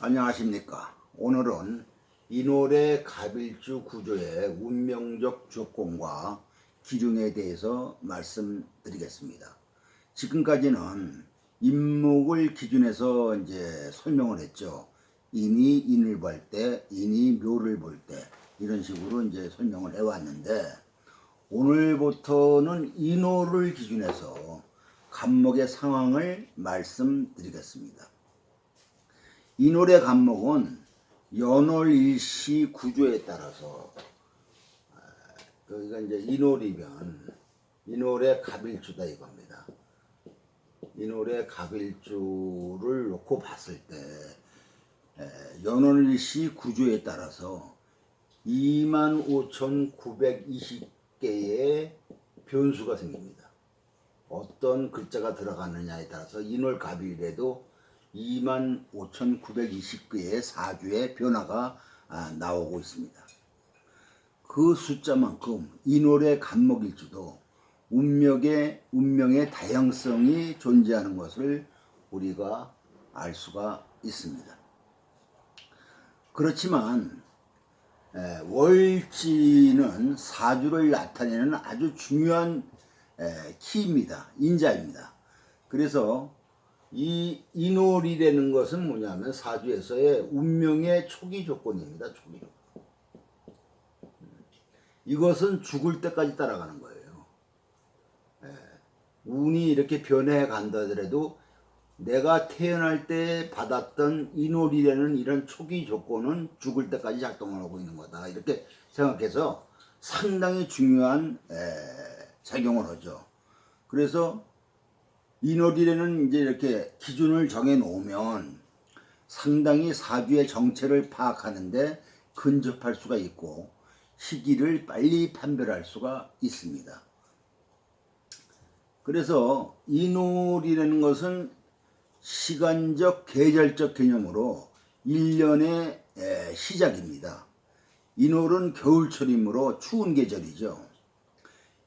안녕하십니까. 오늘은 인월의 갑일주 구조의 운명적 조건과 기둥에 대해서 말씀드리겠습니다. 지금까지는 인목을 기준해서 이제 설명을 했죠. 인이 인을 볼 때, 인이 묘를 볼 때, 이런 식으로 이제 설명을 해왔는데, 오늘부터는 인월을 기준해서 갑목의 상황을 말씀드리겠습니다. 인월의 갑목은 연월일시 구조에 따라서 여기가 이제 인월이면 인월의 갑일주다 이겁니다. 인월의 갑일주를 놓고 봤을 때 연월일시 구조에 따라서 25,920개의 변수가 생깁니다. 어떤 글자가 들어가느냐에 따라서 인월갑일에도 25,920개의 사주의 변화가 나오고 있습니다. 그 숫자만큼 인월의 갑목일주도 운명의 다양성이 존재하는 것을 우리가 알 수가 있습니다. 그렇지만 월지는 사주를 나타내는 아주 중요한 키입니다. 인자입니다. 그래서 이 인월이라는 것은 뭐냐면 사주에서의 운명의 초기 조건입니다. 초기 조건. 이것은 죽을 때까지 따라가는 거예요. 운이 이렇게 변해 간다더라도 내가 태어날 때 받았던 인월이라는 이런 초기 조건은 죽을 때까지 작동을 하고 있는 거다. 이렇게 생각해서 상당히 중요한 작용을 하죠. 그래서 인월이라는 이제 이렇게 기준을 정해 놓으면 상당히 사주의 정체를 파악하는데 근접할 수가 있고 시기를 빨리 판별할 수가 있습니다. 그래서 인월이라는 것은 시간적 계절적 개념으로 1년의 시작입니다. 인월은 겨울철이므로 추운 계절이죠.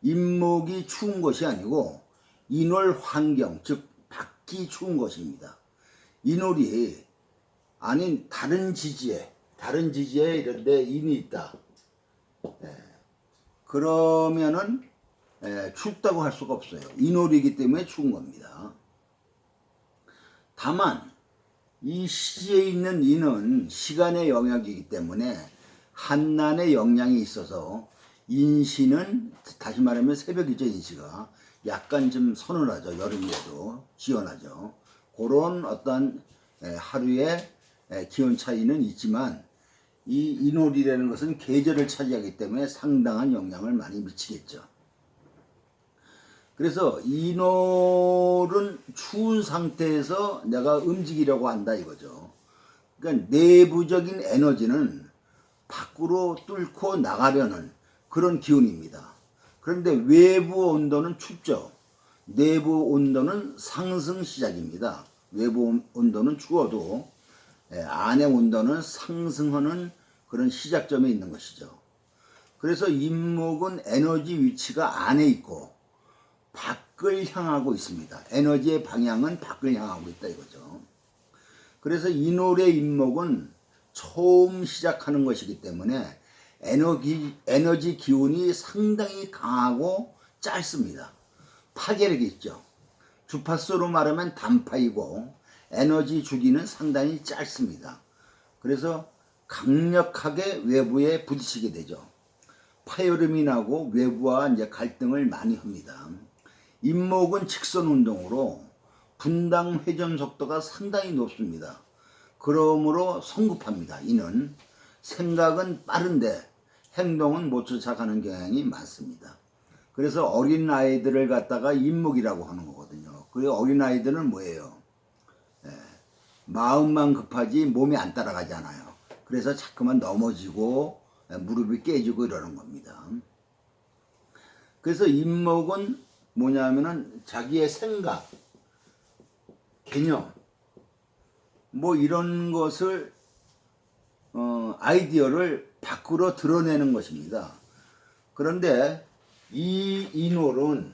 인목이 추운 것이 아니고 인월 환경, 즉 밖이 추운 것입니다. 인월이 아닌 다른 지지에 이런 데 인이 있다. 그러면은 춥다고 할 수가 없어요. 인월이기 때문에 추운 겁니다. 다만 이 시에 있는 인은 시간의 영역이기 때문에 한난의 영향이 있어서 인시는 다시 말하면 새벽이죠. 인시가 약간 좀 서늘하죠. 여름에도 시원하죠. 그런 어떤 하루의 기온 차이는 있지만 이 인월이라는 것은 계절을 차지하기 때문에 상당한 영향을 많이 미치겠죠. 그래서 인월은 추운 상태에서 내가 움직이려고 한다 이거죠. 그러니까 내부적인 에너지는 밖으로 뚫고 나가려는 그런 기운입니다. 그런데 외부 온도는 춥죠. 내부 온도는 상승 시작입니다. 외부 온도는 추워도 안의 온도는 상승하는 그런 시작점에 있는 것이죠. 그래서 인목은 에너지 위치가 안에 있고 밖을 향하고 있습니다. 에너지의 방향은 밖을 향하고 있다 이거죠. 그래서 인월의 인목은 처음 시작하는 것이기 때문에 에너지 기운이 상당히 강하고 짧습니다. 파괴력이 있죠. 주파수로 말하면 단파이고 에너지 주기는 상당히 짧습니다. 그래서 강력하게 외부에 부딪히게 되죠. 파열음이 나고 외부와 이제 갈등을 많이 합니다. 인목은 직선 운동으로 분당 회전 속도가 상당히 높습니다. 그러므로 성급합니다. 이는 생각은 빠른데 행동은 못 쫓아가는 경향이 많습니다. 그래서 어린 아이들을 갖다가 인목이라고 하는 거거든요. 그리고 어린 아이들은 뭐예요? 마음만 급하지 몸이 안 따라가잖아요. 그래서 자꾸만 넘어지고 무릎이 깨지고 이러는 겁니다. 그래서 인목은 뭐냐면은 자기의 생각, 개념, 뭐 이런 것을 아이디어를 밖으로 드러내는 것입니다. 그런데 이 인월은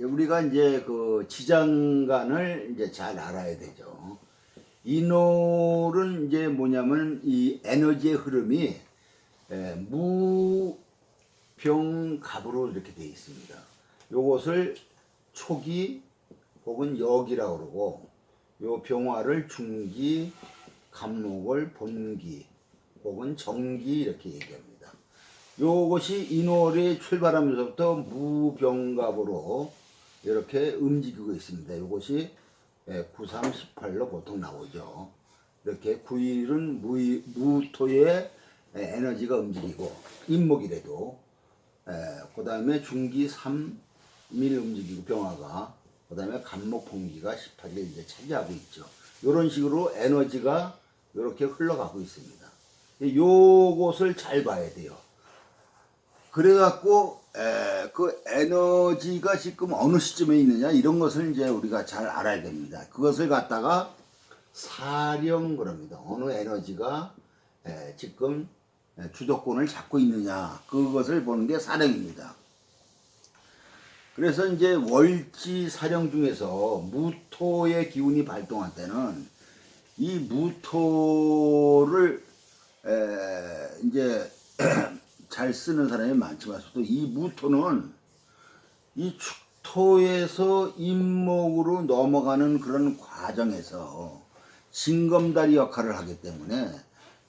우리가 이제 그 지장간을 이제 잘 알아야 되죠. 인월은 이제 뭐냐면 이 에너지의 흐름이 무병갑으로 이렇게 되어 있습니다. 요것을 초기 혹은 역이라고 그러고, 요 병화를 중기, 갑목을 본기 혹은 정기 이렇게 얘기합니다. 요것이 인월이 출발하면서부터 무병갑으로 이렇게 움직이고 있습니다. 요것이 9318로 보통 나오죠. 이렇게 9일은 무토의 에너지가 움직이고, 임목이래도 그 다음에 중기 3일 움직이고 병화가, 그 다음에 간목 봉기가 18일 이제 차지하고 있죠. 이런 식으로 에너지가 이렇게 흘러가고 있습니다. 요것을 잘 봐야 돼요. 그래갖고 그 에너지가 지금 어느 시점에 있느냐 이런 것을 이제 우리가 잘 알아야 됩니다. 그것을 갖다가 사령 그럽니다. 어느 에너지가 지금 주도권을 잡고 있느냐 그것을 보는 게 사령입니다. 그래서 이제 월지 사령 중에서 무토의 기운이 발동할 때는 이 무토를 이제 잘 쓰는 사람이 많지만 또 이 무토는 이 축토에서 임목으로 넘어가는 그런 과정에서 징검다리 역할을 하기 때문에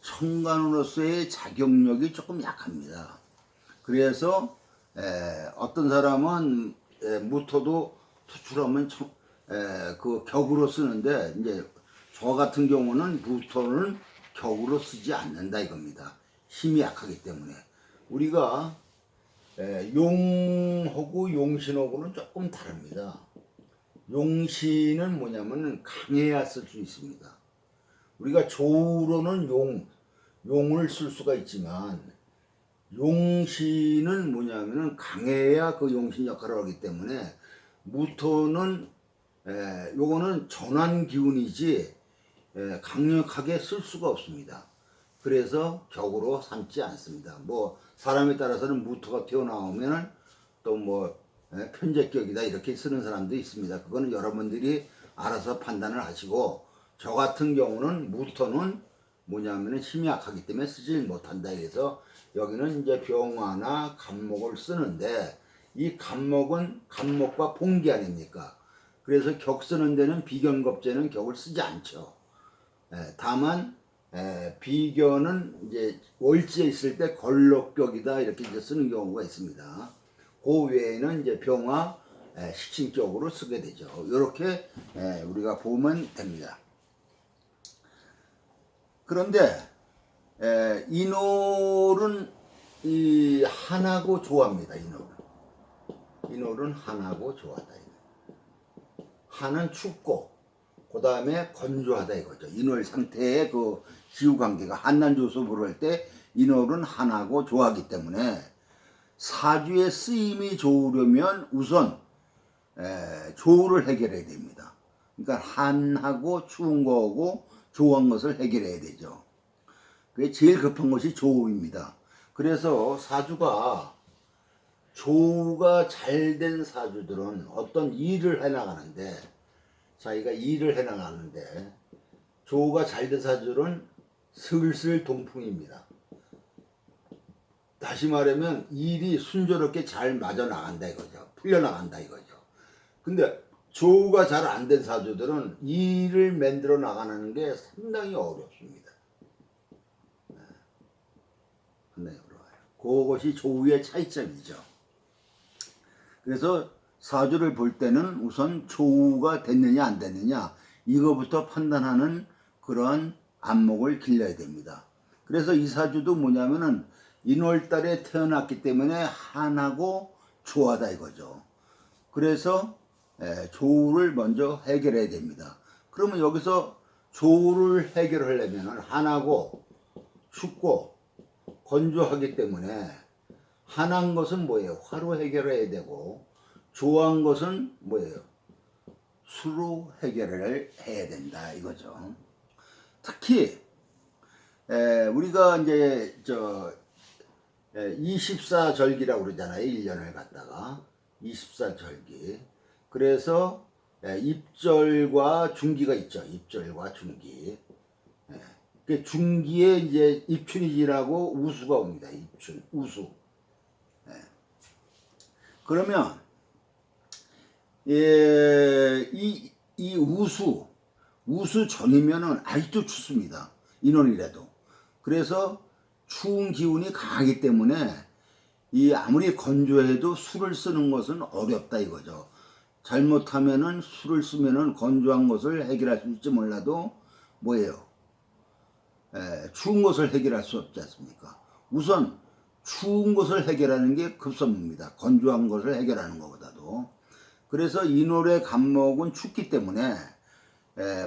천간으로서의 자격력이 조금 약합니다. 그래서 어떤 사람은 무토도 투출하면 그 격으로 쓰는데, 이제 저 같은 경우는 무토는 격으로 쓰지 않는다 이겁니다. 힘이 약하기 때문에. 우리가 용하고 용신하고는 조금 다릅니다. 용신은 뭐냐면 강해야 쓸 수 있습니다. 우리가 조로는 용을 쓸 수가 있지만, 용신은 뭐냐면은 강해야 그 용신 역할을 하기 때문에, 무토는 요거는 전환 기운이지 강력하게 쓸 수가 없습니다. 그래서 격으로 삼지 않습니다. 뭐 사람에 따라서는 무토가 튀어나오면은 또 뭐 편제격이다 이렇게 쓰는 사람도 있습니다. 그거는 여러분들이 알아서 판단을 하시고, 저 같은 경우는 무토는 뭐냐면은 힘이 약하기 때문에 쓰질 못한다 해서 여기는 이제 병화나 간목을 쓰는데, 이 간목은 간목과 봉기 아닙니까? 그래서 격 쓰는 데는 비견겁제는 격을 쓰지 않죠. 다만 비견은 이제 월지에 있을 때 걸록격이다 이렇게 이제 쓰는 경우가 있습니다. 그 외에는 이제 병화 식신격으로 쓰게 되죠. 이렇게 우리가 보면 됩니다. 그런데 인월은 이 한하고 조합니다. 인월은 한하고 조하다. 한은 춥고 그 다음에 건조하다 이거죠. 인월 상태의 그 기후 관계가 한난조수부를 할 때 인월은 한하고 조하기 때문에 사주의 쓰임이 좋으려면 우선 조우를 해결해야 됩니다. 그러니까 한하고 추운 거하고 조한 것을 해결해야 되죠. 그게 제일 급한 것이 조우입니다. 그래서 사주가 조우가 잘 된 사주들은 어떤 일을 해나가는데, 자기가 일을 해나가는데 조우가 잘 된 사주들은 슬슬 동풍입니다. 다시 말하면 일이 순조롭게 잘 맞아 나간다 이거죠. 풀려 나간다 이거죠. 근데 조우가 잘 안 된 사주들은 일을 만들어 나가는 게 상당히 어렵습니다. 상당히 어려워요. 그것이 조우의 차이점이죠. 그래서 사주를 볼 때는 우선 조우가 됐느냐 안 됐느냐 이거부터 판단하는 그러한 안목을 길러야 됩니다. 그래서 이 사주도 뭐냐면은 인월달에 태어났기 때문에 한하고 조하다 이거죠. 그래서 조우를 먼저 해결해야 됩니다. 그러면 여기서 조우를 해결하려면 한하고 춥고 건조하기 때문에 한한 것은 뭐예요? 화로 해결해야 되고, 조한 것은 뭐예요? 수로 해결을 해야 된다 이거죠. 특히 우리가 이제 24절기라고 그러잖아요. 1년을 갖다가 24절기. 그래서 입절과 중기가 있죠. 입절과 중기. 그 중기에 이제 입춘이 지나고 우수가 옵니다. 입춘, 우수. 그러면 이 우수 전이면은 아직도 춥습니다. 인원이라도. 그래서 추운 기운이 강하기 때문에 이 아무리 건조해도 술을 쓰는 것은 어렵다 이거죠. 잘못하면은 술을 쓰면은 건조한 것을 해결할 수 있지 몰라도 뭐예요? 추운 것을 해결할 수 없지 않습니까? 우선 추운 것을 해결하는 게 급선무입니다. 건조한 것을 해결하는 것보다도. 그래서 인월의 간목은 춥기 때문에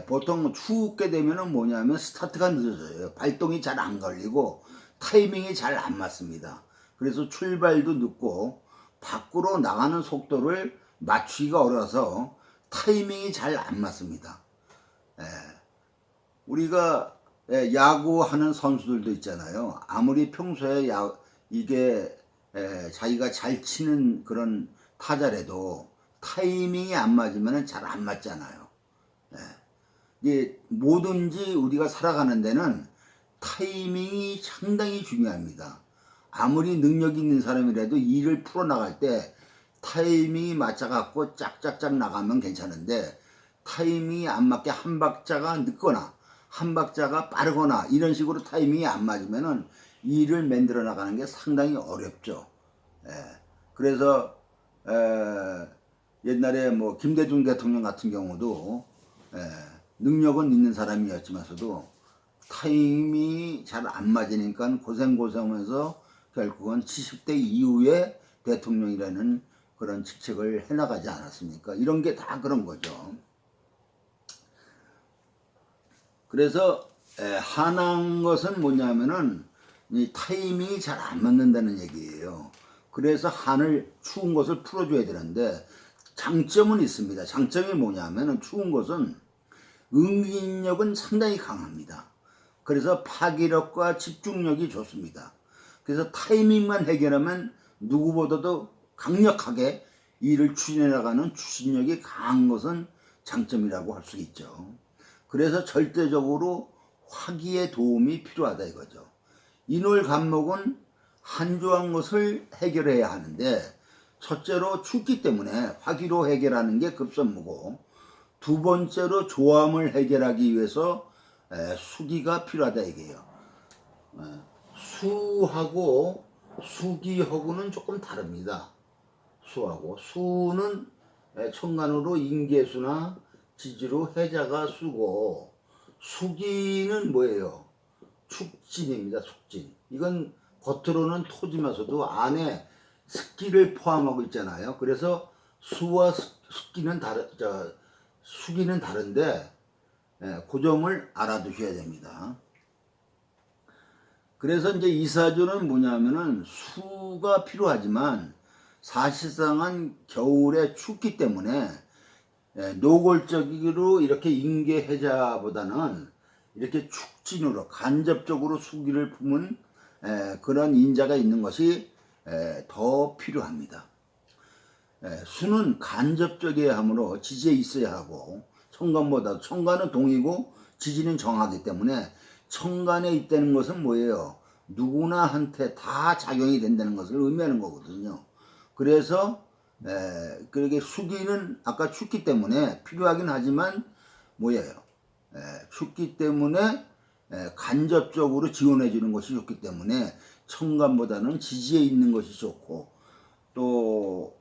보통 춥게 되면은 뭐냐면 스타트가 늦어져요. 발동이 잘 안 걸리고 타이밍이 잘 안 맞습니다. 그래서 출발도 늦고 밖으로 나가는 속도를 맞추기가 어려서 타이밍이 잘 안 맞습니다. 우리가 야구하는 선수들도 있잖아요. 아무리 평소에 이게 자기가 잘 치는 그런 타자라도 타이밍이 안 맞으면 잘 안 맞잖아요. 이게 뭐든지 우리가 살아가는 데는 타이밍이 상당히 중요합니다. 아무리 능력 있는 사람이라도 일을 풀어나갈 때 타이밍이 맞아갖고 짝짝짝 나가면 괜찮은데 타이밍이 안 맞게 한 박자가 늦거나 한 박자가 빠르거나 이런 식으로 타이밍이 안 맞으면은 일을 만들어 나가는 게 상당히 어렵죠. 그래서 옛날에 뭐 김대중 대통령 같은 경우도 능력은 있는 사람이었지만서도 타이밍이 잘 안 맞으니까 고생하면서 결국은 70대 이후에 대통령이라는 그런 직책을 해나가지 않았습니까? 이런 게 다 그런 거죠. 그래서 한한 것은 뭐냐면은 이 타이밍이 잘 안 맞는다는 얘기예요. 그래서 한을 추운 것을 풀어줘야 되는데 장점은 있습니다. 장점이 뭐냐면은 추운 것은 응징력은 상당히 강합니다. 그래서 파기력과 집중력이 좋습니다. 그래서 타이밍만 해결하면 누구보다도 강력하게 일을 추진해 나가는 추진력이 강한 것은 장점이라고 할 수 있죠. 그래서 절대적으로 화기의 도움이 필요하다 이거죠. 인월간목은 한조한 것을 해결해야 하는데 첫째로 춥기 때문에 화기로 해결하는 게 급선무고 두 번째로 조함을 해결하기 위해서 수기가 필요하다 이게요. 수하고 수기하고는 조금 다릅니다. 수하고 수는 천간으로 인계수나 지지로 해자가 수고 수기는 뭐예요? 축진입니다. 축진. 이건 겉으로는 토지면서도 안에 습기를 포함하고 있잖아요. 그래서 수와 습기는 수기는 다른데 그 점을 알아두셔야 됩니다. 그래서 이제 이사주는 뭐냐면은 수가 필요하지만 사실상은 겨울에 춥기 때문에 노골적으로 이렇게 인계해자보다는 이렇게 축진으로 간접적으로 수기를 품은 그런 인자가 있는 것이 더 필요합니다. 수는 간접적이어야 하므로 지지에 있어야 하고 천간보다 천간은 동이고 지지는 정하기 때문에 천간에 있다는 것은 뭐예요? 누구나 한테 다 작용이 된다는 것을 의미하는 거거든요. 그래서 그렇게 수기는 아까 춥기 때문에 필요하긴 하지만 뭐예요? 춥기 때문에 간접적으로 지원해 주는 것이 좋기 때문에 천간보다는 지지에 있는 것이 좋고 또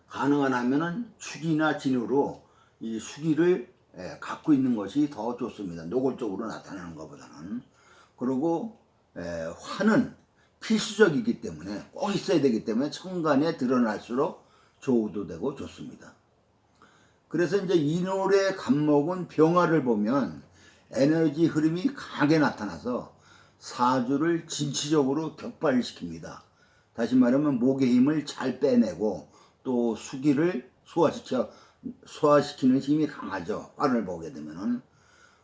가능한 하면은 축이나 진으로 이 수기를 갖고 있는 것이 더 좋습니다. 노골적으로 나타나는 것보다는. 그리고 화는 필수적이기 때문에 꼭 있어야 되기 때문에 천간에 드러날수록 좋도 되고 좋습니다. 그래서 이제 인월의 간목은 병화를 보면 에너지 흐름이 강하게 나타나서 사주를 진취적으로 격발시킵니다. 다시 말하면 목의 힘을 잘 빼내고 또 수기를 소화시키는 힘이 강하죠. 화를 보게 되면은.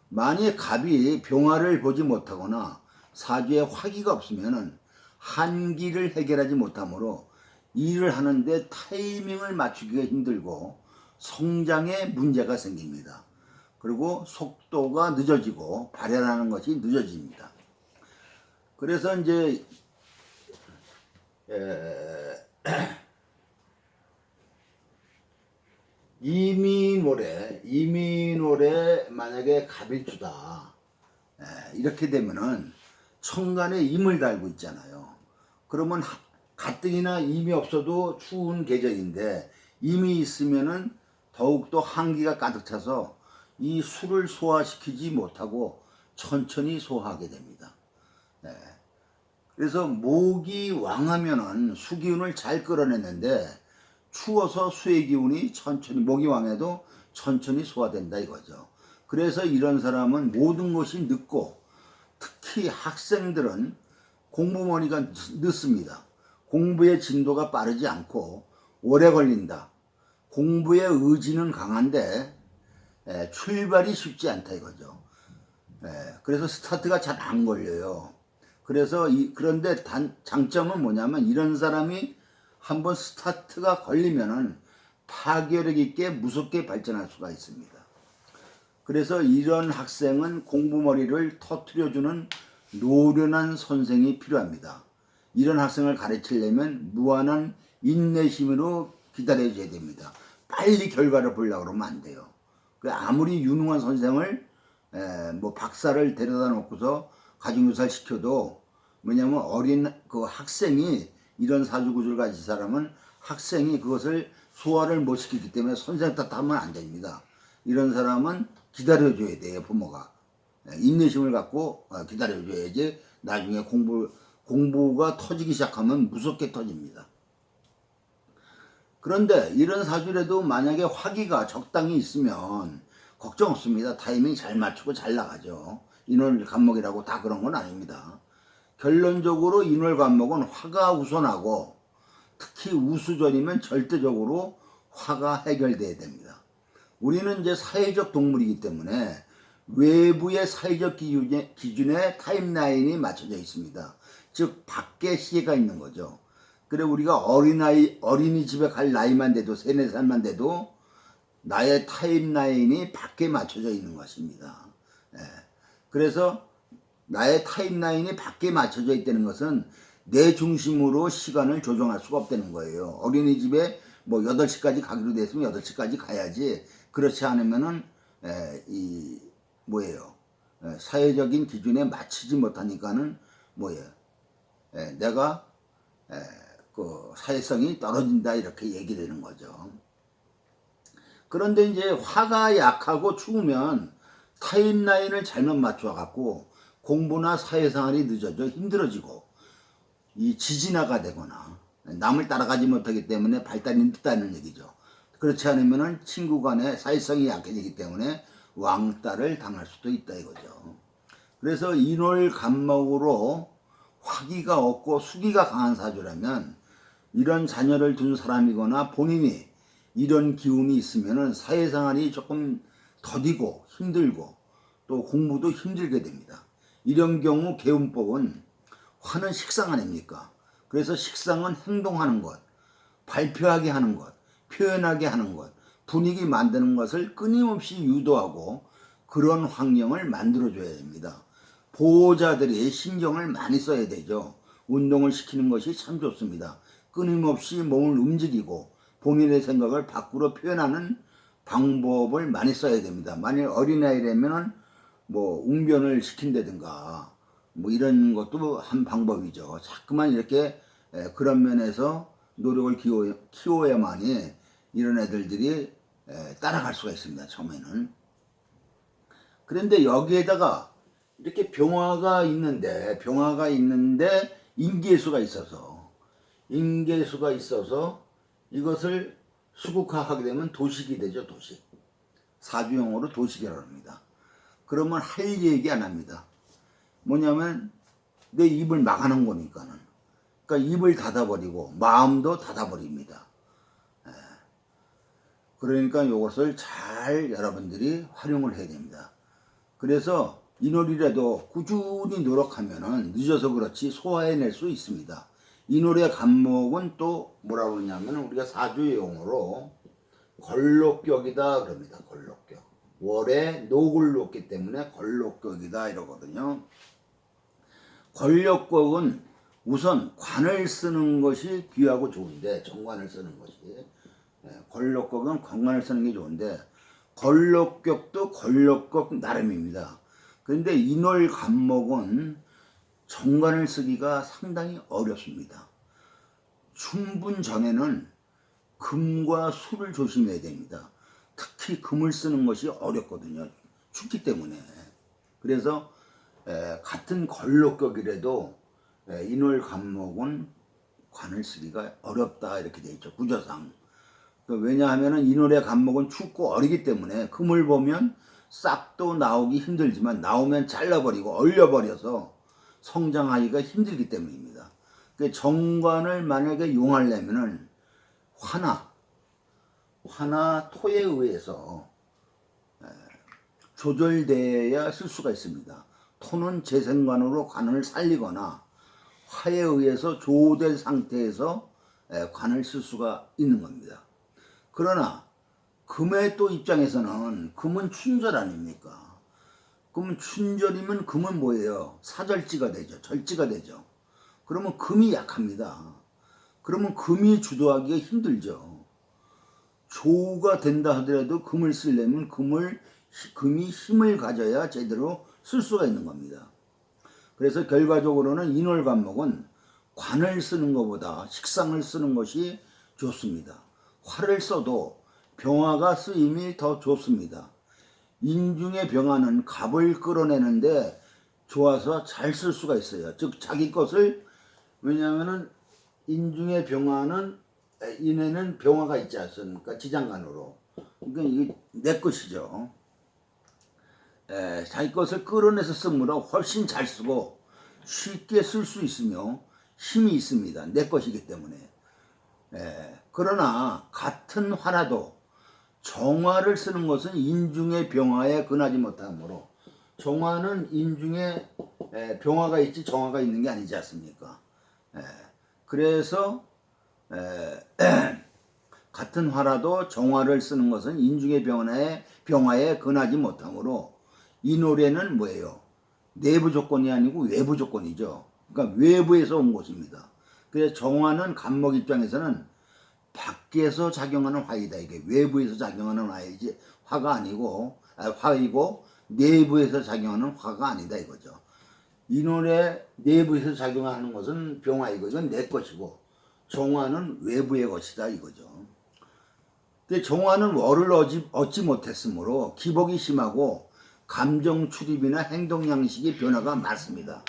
만약 갑이 병화를 보지 못하거나 사주에 화기가 없으면은 한기를 해결하지 못하므로 일을 하는데 타이밍을 맞추기가 힘들고 성장에 문제가 생깁니다. 그리고 속도가 늦어지고 발현하는 것이 늦어집니다. 그래서 이제 이민월에 만약에 갑일주다 이렇게 되면은 천간에 임을 달고 있잖아요. 그러면 가뜩이나 임이 없어도 추운 계절인데 임이 있으면은 더욱더 한기가 가득 차서 이 술을 소화시키지 못하고 천천히 소화하게 됩니다. 그래서 목이 왕하면은 수기운을 잘 끌어내는데 추워서 수의 기운이 천천히 목이 왕해도 천천히 소화된다 이거죠. 그래서 이런 사람은 모든 것이 늦고 특히 학생들은 공부머리가 늦습니다. 공부의 진도가 빠르지 않고 오래 걸린다. 공부의 의지는 강한데 출발이 쉽지 않다 이거죠. 그래서 스타트가 잘 안 걸려요. 그래서 그런데 장점은 뭐냐면 이런 사람이 한번 스타트가 걸리면은 파괴력 있게 무섭게 발전할 수가 있습니다. 그래서 이런 학생은 공부머리를 터트려주는 노련한 선생이 필요합니다. 이런 학생을 가르치려면 무한한 인내심으로 기다려줘야 됩니다. 빨리 결과를 보려고 그러면 안 돼요. 아무리 유능한 선생을 뭐 박사를 데려다 놓고서 가정교사를 시켜도 뭐냐면 어린 그 학생이 이런 사주구조를 가진 사람은 학생이 그것을 소화를 못 시키기 때문에 선생 탓하면 안 됩니다. 이런 사람은 기다려줘야 돼요. 부모가 인내심을 갖고 기다려줘야지 나중에 공부가 터지기 시작하면 무섭게 터집니다. 그런데 이런 사주라도 만약에 화기가 적당히 있으면 걱정 없습니다. 타이밍 잘 맞추고 잘 나가죠. 인월간목이라고 다 그런 건 아닙니다. 결론적으로 인월간목은 화가 우선하고 특히 우수전이면 절대적으로 화가 해결돼야 됩니다. 우리는 이제 사회적 동물이기 때문에 외부의 사회적 기준에 타임라인이 맞춰져 있습니다. 즉 밖에 시계가 있는 거죠. 그래 우리가 어린이집에 갈 나이만 돼도 3, 4살만 돼도 나의 타임라인이 밖에 맞춰져 있는 것입니다. 그래서 나의 타임라인이 밖에 맞춰져 있다는 것은 내 중심으로 시간을 조정할 수가 없다는 거예요. 어린이집에 뭐 8시까지 가기로 됐으면 8시까지 가야지. 그렇지 않으면은 사회적인 기준에 맞추지 못하니까는 내가 그 사회성이 떨어진다 이렇게 얘기되는 거죠. 그런데 이제 화가 약하고 추우면 타임라인을 잘못 맞춰 갖고 공부나 사회생활이 늦어져 힘들어지고 이 지진화가 되거나 남을 따라가지 못하기 때문에 발달이 늦다는 얘기죠. 그렇지 않으면 친구 간의 사회성이 약해지기 때문에 왕따를 당할 수도 있다 이거죠. 그래서 인월간목으로 화기가 없고 수기가 강한 사주라면 이런 자녀를 둔 사람이거나 본인이 이런 기운이 있으면 사회생활이 조금 더디고 힘들고 또 공부도 힘들게 됩니다. 이런 경우 개운법은 화는 식상 아닙니까? 그래서 식상은 행동하는 것, 발표하게 하는 것, 표현하게 하는 것, 분위기 만드는 것을 끊임없이 유도하고 그런 환경을 만들어줘야 됩니다. 보호자들이 신경을 많이 써야 되죠. 운동을 시키는 것이 참 좋습니다. 끊임없이 몸을 움직이고 본인의 생각을 밖으로 표현하는 방법을 많이 써야 됩니다. 만일 어린아이라면 웅변을 시킨다든가 이런 것도 한 방법이죠. 자꾸만 이렇게 그런 면에서 노력을 키워야만이 이런 애들이 따라갈 수가 있습니다. 처음에는. 그런데 여기에다가 이렇게 병화가 있는데 인계수가 있어서 이것을 수국화하게 되면 도식이 되죠. 도식. 사주용어로 도식이라고 합니다. 그러면 할 얘기 안 합니다. 뭐냐면 내 입을 막아놓은 거니까는. 그러니까 입을 닫아버리고 마음도 닫아버립니다. 그러니까 이것을 잘 여러분들이 활용을 해야 됩니다. 그래서 인월이라도 꾸준히 노력하면은 늦어서 그렇지 소화해낼 수 있습니다. 인월의 간목은 또 뭐라고 그러냐면 우리가 사주의 용어로 걸록격이다 그럽니다. 걸록격. 월에 녹을 놓기 때문에 걸록격이다 이러거든요. 걸록격은 우선 관을 쓰는 것이 귀하고 좋은데, 정관을 쓰는 것이, 걸록격은 관관을 쓰는 게 좋은데, 걸록격도 걸록격 나름입니다. 그런데 인월간목은 정관을 쓰기가 상당히 어렵습니다. 춘분 전에는 금과 수를 조심해야 됩니다. 특히 금을 쓰는 것이 어렵거든요. 춥기 때문에. 그래서 같은 걸록격이라도 인월간목은 관을 쓰기가 어렵다 이렇게 돼 있죠. 구조상. 왜냐하면 인월의 간목은 춥고 어리기 때문에 금을 보면 싹도 나오기 힘들지만 나오면 잘라버리고 얼려버려서 성장하기가 힘들기 때문입니다. 정관을 만약에 용하려면은 화나 토에 의해서 조절되어야 쓸 수가 있습니다. 토는 재생관으로 관을 살리거나 화에 의해서 조호된 상태에서 관을 쓸 수가 있는 겁니다. 그러나 금의 또 입장에서는 금은 춘절 아닙니까? 그러면 춘절이면 금은 뭐예요? 사절지가 되죠. 절지가 되죠. 그러면 금이 약합니다. 그러면 금이 주도하기가 힘들죠. 조우가 된다 하더라도 금을 쓰려면 금이 힘을 가져야 제대로 쓸 수가 있는 겁니다. 그래서 결과적으로는 인월간목은 관을 쓰는 것보다 식상을 쓰는 것이 좋습니다. 화를 써도 병화가 쓰임이 더 좋습니다. 인중의 병화는 갑을 끌어내는데 좋아서 잘 쓸 수가 있어요. 즉 자기 것을, 왜냐하면 인중의 병화는 인에는 병화가 있지 않습니까? 지장간으로. 그러니까 이게 내 것이죠. 자기 것을 끌어내서 쓰므로 훨씬 잘 쓰고 쉽게 쓸 수 있으며 힘이 있습니다. 내 것이기 때문에. 그러나 같은 화라도 정화를 쓰는 것은 인중의 병화에 근하지 못하므로, 정화는 인중에 병화가 있지 정화가 있는 게 아니지 않습니까? 그래서 같은 화라도 정화를 쓰는 것은 인중의 병화에 근하지 못하므로 이 노래는 뭐예요? 내부 조건이 아니고 외부 조건이죠. 그러니까 외부에서 온 것입니다. 그래서 정화는 간목 입장에서는 밖에서 작용하는 화이다. 이게 외부에서 작용하는 화이지 화가 아니고 화이고 내부에서 작용하는 화가 아니다 이거죠. 이 노래 내부에서 작용하는 것은 병화이고 이건 내 것이고 정화는 외부의 것이다 이거죠. 근데 정화는 월을 얻지 못했으므로 기복이 심하고 감정 출입이나 행동 양식의 변화가 많습니다.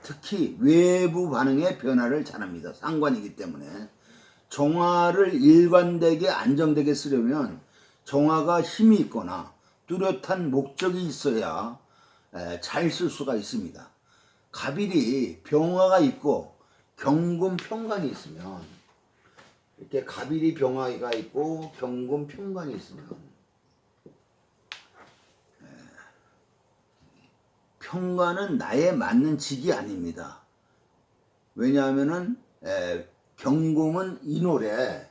특히 외부 반응의 변화를 잘합니다. 상관이기 때문에. 정화를 일관되게 안정되게 쓰려면 정화가 힘이 있거나 뚜렷한 목적이 있어야 잘 쓸 수가 있습니다. 갑일이 병화가 있고 경금 평관이 있으면, 이렇게 갑일이 병화가 있고 경금 평관이 있으면 평관은 나에 맞는 직이 아닙니다. 왜냐하면은 경금은 인월에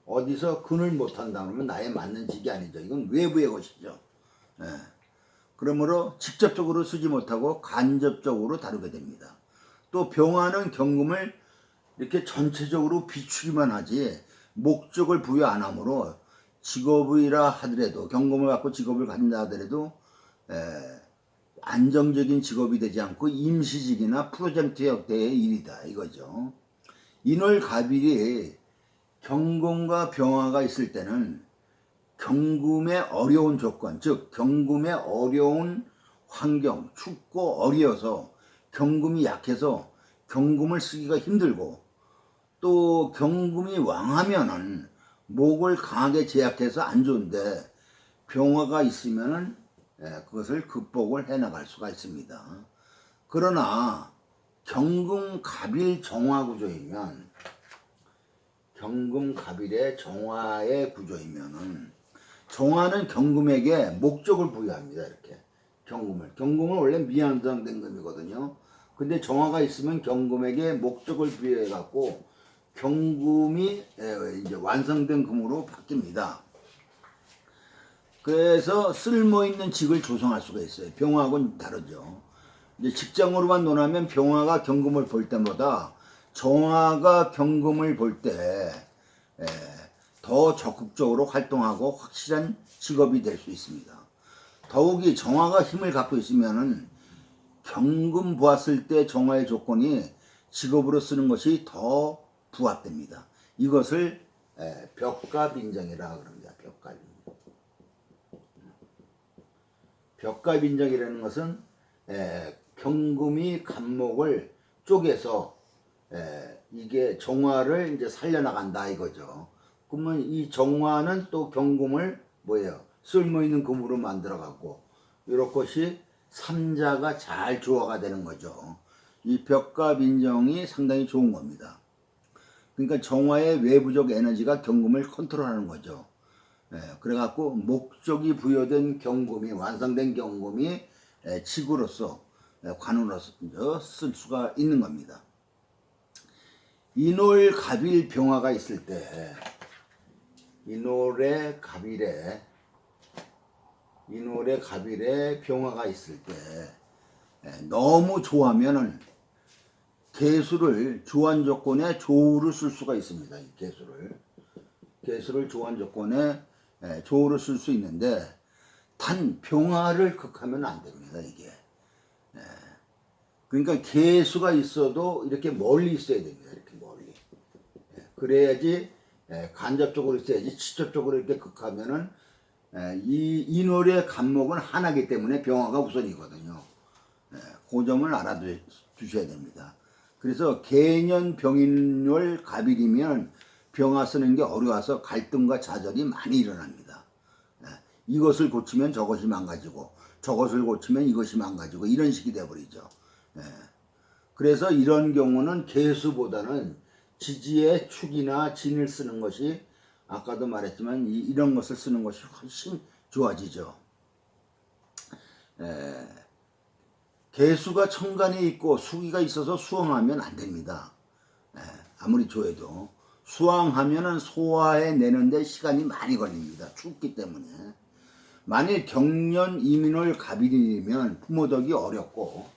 어디서 근을 못한다 그러면 나에 맞는 직이 아니죠. 이건 외부의 것이죠. 그러므로 직접적으로 쓰지 못하고 간접적으로 다루게 됩니다. 또 병화는 경금을 이렇게 전체적으로 비추기만 하지 목적을 부여 안 하므로 직업이라 하더라도, 경금을 갖고 직업을 가진다 하더라도 안정적인 직업이 되지 않고 임시직이나 프로젝트 형태의 일이다 이거죠. 인월갑일이 경금과 병화가 있을 때는 경금의 어려운 조건, 즉 경금의 어려운 환경, 춥고 어려워서 경금이 약해서 경금을 쓰기가 힘들고, 또 경금이 왕하면은 목을 강하게 제약해서 안 좋은데 병화가 있으면은 그것을 극복을 해 나갈 수가 있습니다. 그러나 경금갑일 정화 구조이면, 경금갑일의 정화의 구조이면은 정화는 경금에게 목적을 부여합니다. 이렇게 경금은 원래 미안정된 금이거든요. 근데 정화가 있으면 경금에게 목적을 부여해 갖고 경금이 이제 완성된 금으로 바뀝니다. 그래서 쓸모있는 직을 조성할 수가 있어요. 병화하고는 다르죠. 이제 직장으로만 논하면 병화가 경금을 볼 때마다 정화가 경금을 볼 때 더 적극적으로 활동하고 확실한 직업이 될 수 있습니다. 더욱이 정화가 힘을 갖고 있으면은 경금 보았을 때 정화의 조건이 직업으로 쓰는 것이 더 부합됩니다. 이것을 벽갑인정이라 그럽니다. 벽갑인정. 벽갑인정이라는 것은 경금이 간목을 쪼개서 이게 정화를 이제 살려나간다 이거죠. 그러면 이 정화는 또 경금을 뭐예요? 쓸모있는 금으로 만들어갖고 이렇게 삼자가 잘 조화가 되는 거죠. 이 벽갑인정이 상당히 좋은 겁니다. 그러니까 정화의 외부적 에너지가 경금을 컨트롤하는 거죠. 그래갖고 목적이 부여된 경금이 완성된 경금이 치구로서 관으로서 쓸 수가 있는 겁니다. 인월 갑일 병화가 있을 때 인월에 갑일에 병화가 있을 때 너무 좋아하면은 개수를 조한 조건에 조우를 쓸 수가 있습니다. 이 개수를 조한 조건에 조우를 쓸 수 있는데 단 병화를 극하면 안 됩니다. 이게 그러니까 개수가 있어도 이렇게 멀리 있어야 됩니다. 이렇게 멀리 그래야지 간접적으로 있어야지 직접적으로 이렇게 극하면은 이 인월의 간목은 하나이기 때문에 병화가 우선이거든요. 그 점을 알아두셔야 됩니다. 그래서 개년 병인월 갑일이면 병화 쓰는 게 어려워서 갈등과 좌절이 많이 일어납니다. 이것을 고치면 저것이 망가지고 저것을 고치면 이것이 망가지고 이런 식이 돼버리죠. 그래서 이런 경우는 개수보다는 지지의 축이나 진을 쓰는 것이 아까도 말했지만 이런 것을 쓰는 것이 훨씬 좋아지죠. 개수가 천간에 있고 수기가 있어서 수왕하면 안 됩니다. 아무리 좋아해도 수왕하면은 소화해 내는데 시간이 많이 걸립니다. 춥기 때문에. 만일 경년 이민월 갑일이면 부모덕이 어렵고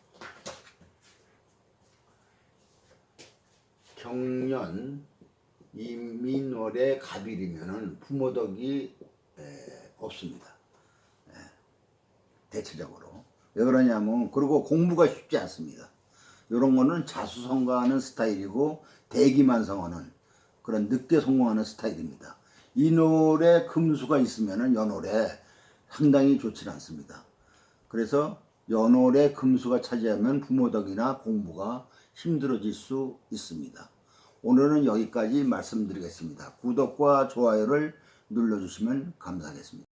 경년 이민월의 갑일이면은 부모덕이 없습니다. 대체적으로. 왜 그러냐면 그리고 공부가 쉽지 않습니다. 이런 거는 자수성가하는 스타일이고 대기만성하는 그런 늦게 성공하는 스타일입니다. 인월에 금수가 있으면은 연월에 상당히 좋지 않습니다. 그래서 연월에 금수가 차지하면 부모덕이나 공부가 힘들어질 수 있습니다. 오늘은 여기까지 말씀드리겠습니다. 구독과 좋아요를 눌러주시면 감사하겠습니다.